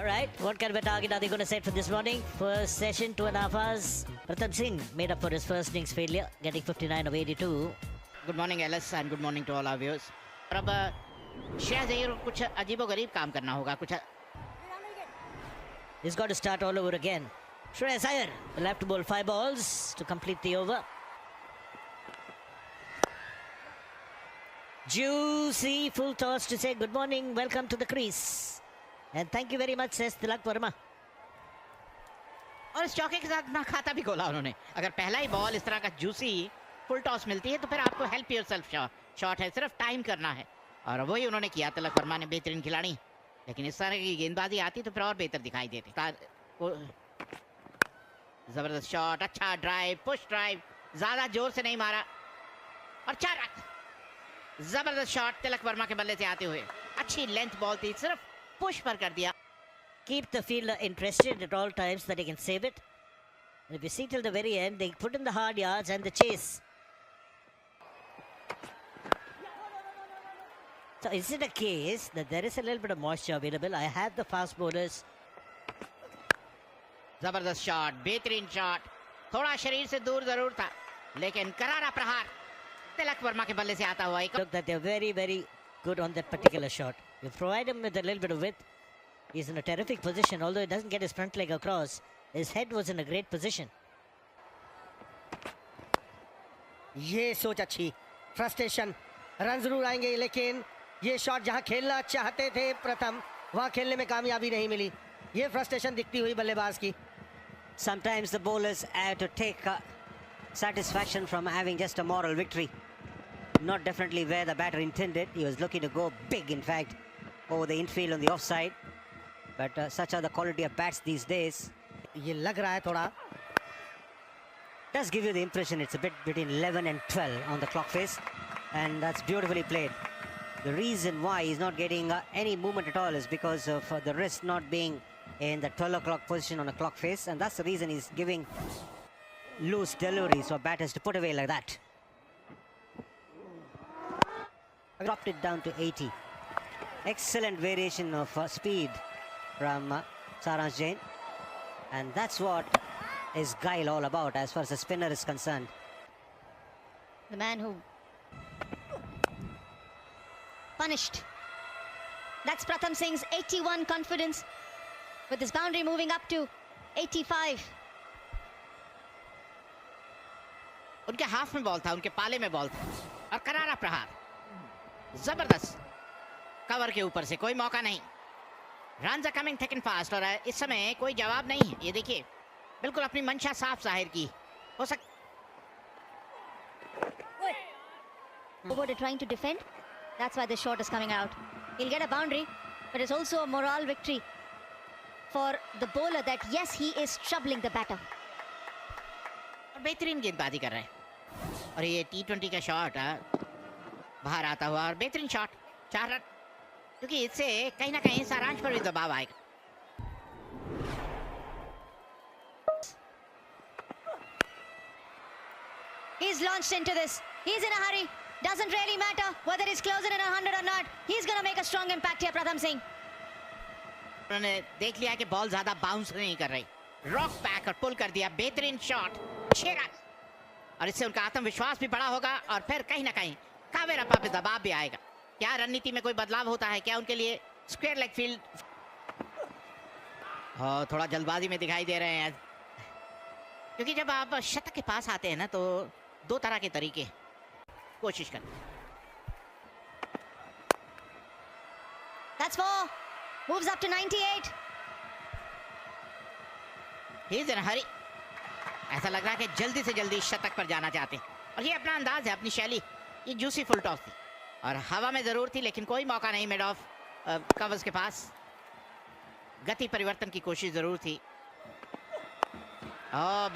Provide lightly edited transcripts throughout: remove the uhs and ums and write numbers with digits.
right, what kind of a target are they going to set for this morning? First session, 2.5 hours. Pratham Singh made up for his first innings failure, getting 59 of 82. Good morning, Alice, and good morning to all our viewers. अब श्रेयस अय्यर को कुछ अजीबोगरीब काम करना होगा कुछ. He's got to start all over again. Shreyas Iyer will have to bowl 5 balls to complete the over. Juicy full toss to say good morning, welcome to the crease. And thank you very much, says Tilak Verma. और इस चौके के साथ अपना खाता भी खोला उन्होंने. अगर पहला ही बॉल इस तरह का जूसी फुल टॉस मिलती है तो फिर आपको हेल्प योरसेल्फ शॉट है, सिर्फ टाइम करना है. और वही उन्होंने किया. तिलक वर्मा ने, बेहतरीन खिलाड़ी, लेकिन इस तरह की गेंदबाजी आती तो फिर और बेहतर दिखाई देती. जबरदस्त शॉट, अच्छा ड्राइव, पुश ड्राइव, ज्यादा जोर से नहीं मारा और 4 रन. जबरदस्त शॉट तिलक वर्मा के बल्ले से आते हुए. अच्छी लेंथ बॉल थी, सिर्फ पुश पर कर दिया. Keep the fielder interested at all times so that he can save it. And if you see till the very end, they put in the hard yards and the chase. So is it a case that there is a little bit of moisture available? I have the fast bowlers. जबरदस्त shot, बेहतरीन shot, थोड़ा शरीर से दूर जरूर था लेकिन करारा प्रहार तिलक वर्मा के बल्ले से आता हुआ. Look that they're very, very good on that particular shot. You provide him with a little bit of width. He's in a terrific position, although he doesn't get his front leg across. His head was in a great position. ये सोच अच्छी, frustration, run जरूर आएंगे लेकिन ये shot जहां खेलना चाहते थे प्रथम, वहां खेलने में कामयाबी नहीं मिली. ये फ्रस्ट्रेशन दिखती हुई बल्लेबाज की. Sometimes the bowlers have to take satisfaction from having just a moral victory. Not definitely where the batter intended. He was looking to go big, in fact, over the infield on the offside. But such are the quality of bats these days. ये लग रहा है थोड़ा. Does give you the impression it's a bit between 11 and 12 on the clock face. And that's beautifully played. The reason why he's not getting any movement at all is because of the wrist not being in the 12 o'clock position on a clock face, and that's the reason he's giving loose deliveries for batters to put away like that. Dropped it down to 80. Excellent variation of speed from Saransh Jain, and that's what is guile all about as far as the spinner is concerned. The man who punished. That's Pratham Singh's 81 confidence, with his boundary moving up to 85. उनके half में ball था, उनके पाले में ball था और करारा प्रहार. जबरदस्त कवर के ऊपर से, कोई मौका नहीं. Runs are coming thick and fast और इस समय कोई जवाब नहीं है. ये देखिए, बिल्कुल अपनी मंशा साफ जाहिर की. हो सकता Over trying to defend. That's why the shot is coming out. He'll get a boundary, but it's also a morale victory for the bowler that yes, he is troubling the batter. और बेहतरीन गेंदबाजी कर रहे हैं. और ये T20 का shot बाहर आता हुआ और बेहतरीन शॉट. 4 रन, क्योंकि इससे कहीं ना कहीं सारांश पर भी दबाव आएगा. He's launched into this. He's in a hurry. Doesn't really matter whether he's closing in 100 or not. He's going to make a strong impact here, Pratham Singh. उन्होंने देख लिया कि बॉल ज्यादा बाउंस नहीं कर रही. रॉक बैक और पुल कर दिया. बेहतरीन शॉट, 6 रन. और इससे उनका आत्मविश्वास भी बड़ा होगा और फिर कहीं ना कहीं कावेरप्पा पे दबाव भी आएगा. क्या रणनीति में कोई बदलाव होता है क्या उनके लिए? स्क्वायर लेग फील्ड थोड़ा जल्दबाजी में दिखाई दे रहे हैं, क्योंकि जब आप शतक के पास आते हैं ना तो 2 तरह के तरीके कोशिश करें. That's 4. Moves up to 98. He is in a hurry. ऐसा लग रहा है कि जल्दी से जल्दी शतक पर जाना चाहते हैं. और ये अपना अंदाज है, अपनी शैली. ये जूसी फुल टॉस थी और हवा में जरूर थी लेकिन कोई मौका नहीं मिड ऑफ कवर्स के पास. गति परिवर्तन की कोशिश जरूर थी.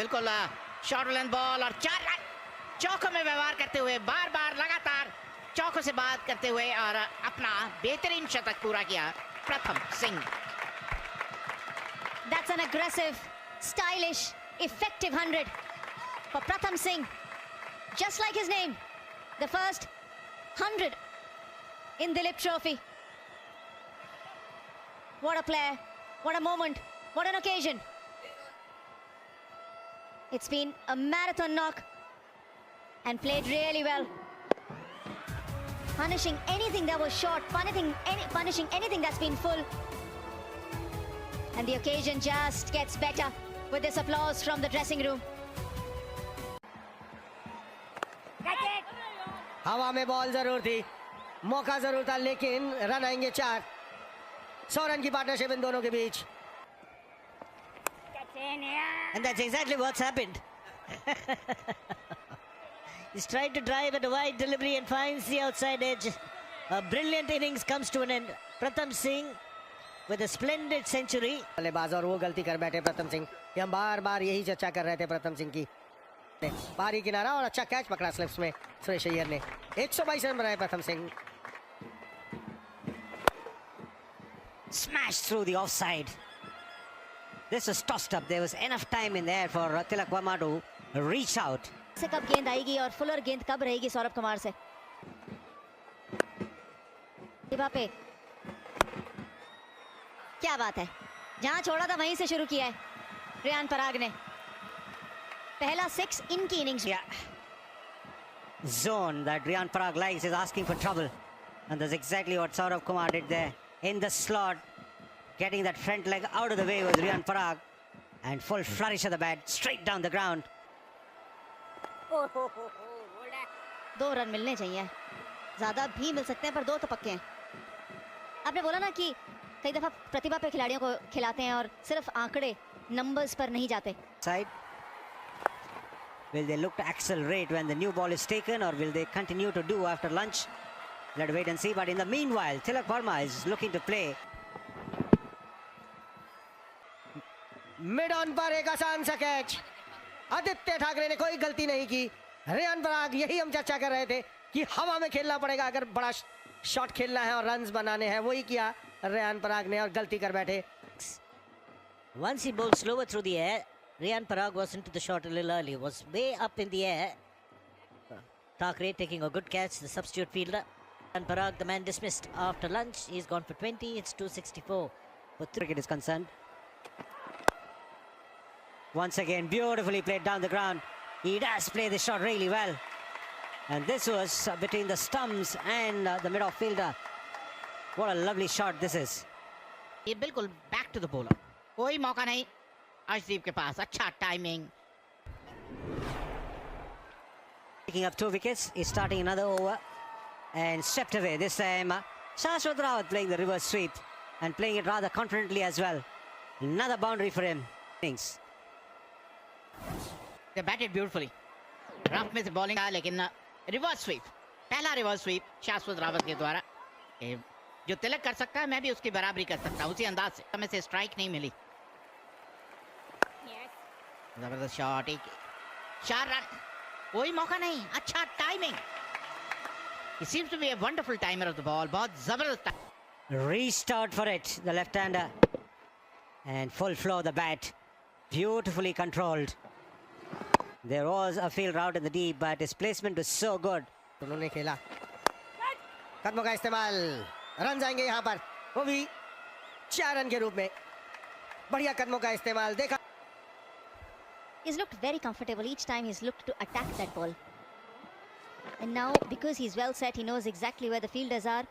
बिल्कुल शॉर्ट लेंथ बॉल और 4 रन. चौकों में व्यवहार करते हुए, बार बार लगातार चौकों से बात करते हुए और अपना बेहतरीन शतक पूरा किया प्रथम Singh. That's an aggressive, stylish, effective 100 for Pratham Singh. Just like his name, the first 100 in Dilip Trophy. What a player. What a moment. What an occasion. It's been a marathon knock and played really well. Punishing anything that was short, punishing anything that's been full. And the occasion just gets better with this applause from the dressing room. हवा में ball जरूर थी, मौका जरूर था, लेकिन run आएंगे 4। 100 run की पार्टनरशिप इन दोनों के बीच। And that's exactly what's happened. He's trying to drive at a wide delivery and finds the outside edge. A brilliant innings comes to an end. Pratham Singh with a splendid century. बल्लेबाज और वो गलती कर बैठे प्रथम सिंह। ये हम बार बार यही चर्चा कर रहे थे प्रथम सिंह की। पारी किनारा और अच्छा कैच पकड़ा स्लिप्स में सुरेश अय्यर ने। 122 रन बनाए प्रथम Singh. Smashed through the offside. This was tossed up. There was enough time in there for Tilak Verma to reach out. से कब गेंद आएगी और फुलर गेंद कब रहेगी सौरभ कुमार से? प्रतिभा पे क्या बात है, जहां छोड़ा था वहीं से शुरू किया है रियान पराग ने। पहला 6 इनकी innings. Zone that Riyan Parag likes is asking for trouble, and that's exactly what Saurabh Kumar did there in the slot. Getting that front leg out of the way was Riyan Parag, and full flourish of the bat straight down the ground. 2 run मिलने चाहिए, ज्यादा भी मिल सकते हैं पर 2 तो पक्के हैं। आपने बोला ना कि कई दफा प्रतिभा पे खिलाड़ियों को खिलाते हैं और सिर्फ आंकड़े नंबर्स पर नहीं जाते। Side. Will they look to accelerate when the new ball is taken, or will they continue to do after lunch? Let's wait and see. But in the meanwhile, Tilak Verma is looking to play. Mid on पर एक आसान सा catch. Aditya Thackeray ने कोई गलती नहीं की। रियान पराग, यही हम चर्चा कर रहे थे कि हवा में खेलना पड़ेगा अगर बड़ा शॉट खेलना है और रन्स बनाने हैं। वही किया रियान पराग ने और गलती कर बैठे। Once he bowled slower through the air, Riyan Parag was into the shot a little early. Was way up in the air. Thakre taking a good catch, the substitute fielder. And Parag, the man dismissed after lunch. He's gone for 20. It's 264. But cricket is concerned. Once again, beautifully played down the ground. He does play the shot really well. And this was between the stumps and the mid-off fielder. What a lovely shot this is. ये बिल्कुल back to the bowler, कोई मौका नहीं अर्शदीप के पास। अच्छा timing. Picking up 2 wickets, he's starting another over and stepped away. This time, Shashwat Rawat playing the reverse sweep and playing it rather confidently as well. Another boundary for him. Innings. They batted beautifully. Rough में से bowling आया, लेकिन reverse sweep, पहला reverse sweep शाश्वत रावत के द्वारा। जो तिलक कर सकता है मैं भी उसकी बराबरी कर सकता हूँ उसी अंदाज से। हमें से स्ट्राइक नहीं मिली। जबरदस्त शॉट, 4 रन, कोई मौका नहीं। अच्छा timing. He seems to be a wonderful timer of the ball. बहुत जबरदस्त। Restart for it, the left-hander. And full flow the bat. Beautifully controlled. There was a field route in the deep, but his placement was so good. उन्होंने खेला, कदमों का इस्तेमाल, run आएंगे यहाँ पर, वो भी 4 रन के रूप में। बढ़िया कदमों का इस्तेमाल देखा। He's looked very comfortable each time he's looked to attack that ball. And now, because he's well set, he knows exactly where the fielders are.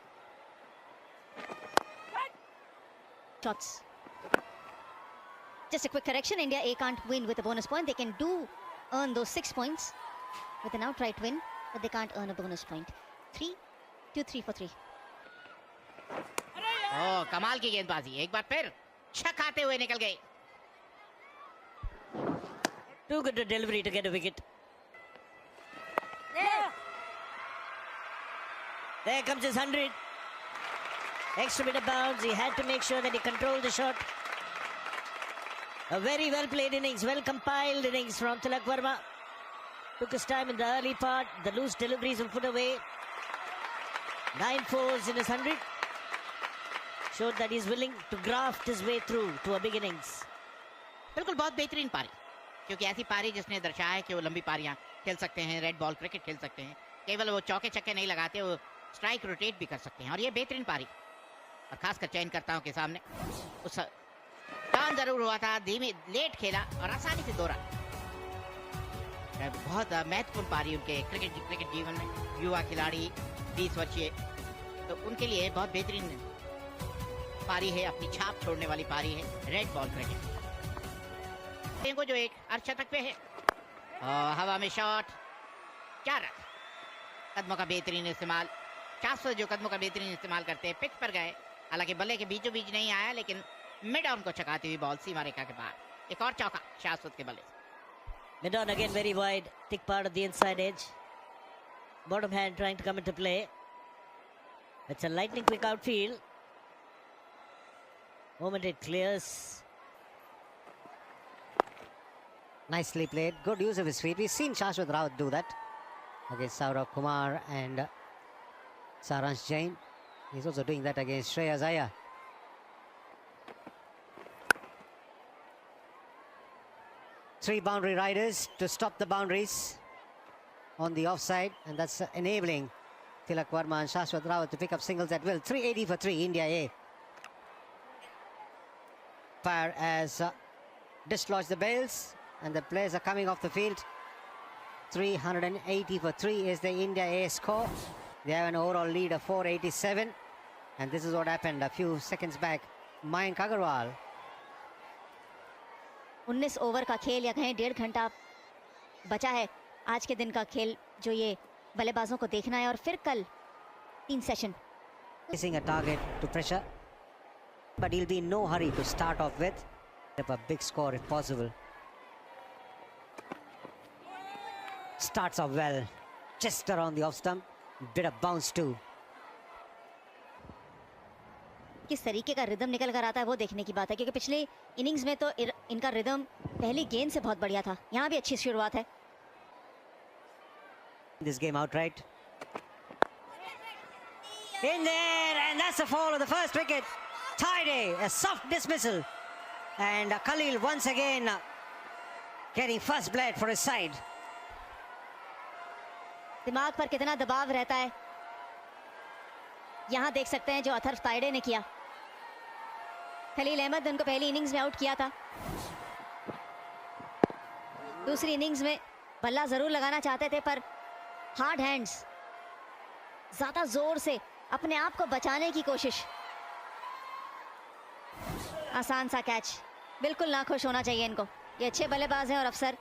Shots. Just a quick correction, India A can't win with a bonus point. They can earn those 6 points with an outright win, but they can't earn a bonus point. 3, 2, 3 for 3. ओह, कमाल की गेंदबाजी। एक बार फिर छक्काते हुए निकल गए। Too good a delivery to get a wicket. There comes his 100. Extra bit of bounce. He had to make sure that he controlled the shot. A very well played innings, well compiled innings from Tilak Verma. Took his time in the early part. The loose deliveries were put away. 9 fours in his 100. Showed that he's willing to graft his way through to a big innings. बिल्कुल बहुत बेहतरीन पारी, क्योंकि ऐसी पारी जिसने दर्शाया है कि वो लंबी पारियां खेल सकते हैं, रेड बॉल क्रिकेट खेल सकते हैं। केवल वो चौके छक्के नहीं लगाते, वो स्ट्राइक रोटेट भी कर सकते हैं। और ये बेहतरीन पारी, और खासकर चयनकर्ताओं के सामने उस टर्न जरूर हुआ था, धीमे लेट खेला और आसानी से 2 रन। बहुत महत्वपूर्ण पारी उनके क्रिकेट जीवन में। युवा खिलाड़ी 20 वर्षीय, तो उनके लिए बहुत बेहतरीन पारी है, अपनी छाप छोड़ने वाली पारी है रेड बॉल क्रिकेट। को जो एक अर्धशतक पे है और हवा में शॉट, 4 रन। कदमों का बेहतरीन इस्तेमाल, शाश्वत जो कदमों का बेहतरीन इस्तेमाल करते हैं, पिच पर गए, हालांकि बल्ले के बीचों बीच नहीं आया, लेकिन मिड ऑन को चकाती हुई बॉल सीमा रेखा के बाहर। एक और चौका शाश्वत के बल्ले से। Mid on again, very wide, thick part of the inside edge. Bottom hand trying to come into play. It's a lightning quick outfield. Moment it clears. Nicely played. Good use of his feet. We've seen Shashwat Rawat do that against Saurav Kumar and Saransh Jain. He's also doing that against Shreyas Iyer. Three boundary riders to stop the boundaries on the offside, and that's enabling Tilak Verma and Shashwat Rawat to pick up singles at will. 380 for 3, India A. Fire as dislodge the bails, and the players are coming off the field. 380 for 3 is the India A score. They have an overall lead of 487, and this is what happened a few seconds back. Mayank Agarwal. 19 over का खेल या कहें 1.5 घंटा बचा है आज के दिन का खेल, जो ये बल्लेबाजों को देखना है, और फिर कल 3 session. Missing a target to pressure, but he'll be in no hurry to start off with. A big score if possible. Starts off well, just around the off stump, bit of bounce too. किस तरीके का rhythm निकल कर आता है वो देखने की बात है, क्योंकि पिछले इनिंग्स में तो इनका रिदम पहली गेंद से बहुत बढ़िया था। यहाँ भी अच्छी शुरुआत है। This game outright. In there, and that's the fall of the first wicket. Tidy, a soft dismissal, and Khalil once again getting first blood for his side. दिमाग पर कितना दबाव रहता है, यहाँ देख सकते हैं जो अथर्व ताइडे ने किया। खलील अहमद ने उनको पहली इनिंग्स में आउट किया था। दूसरी इनिंग्स में बल्ला जरूर लगाना चाहते थे, पर हार्ड हैंड्स, ज्यादा जोर से अपने आप को बचाने की कोशिश। आसान सा कैच, बिल्कुल ना खुश होना चाहिए इनको। ये अच्छे बल्लेबाज हैं और अफसर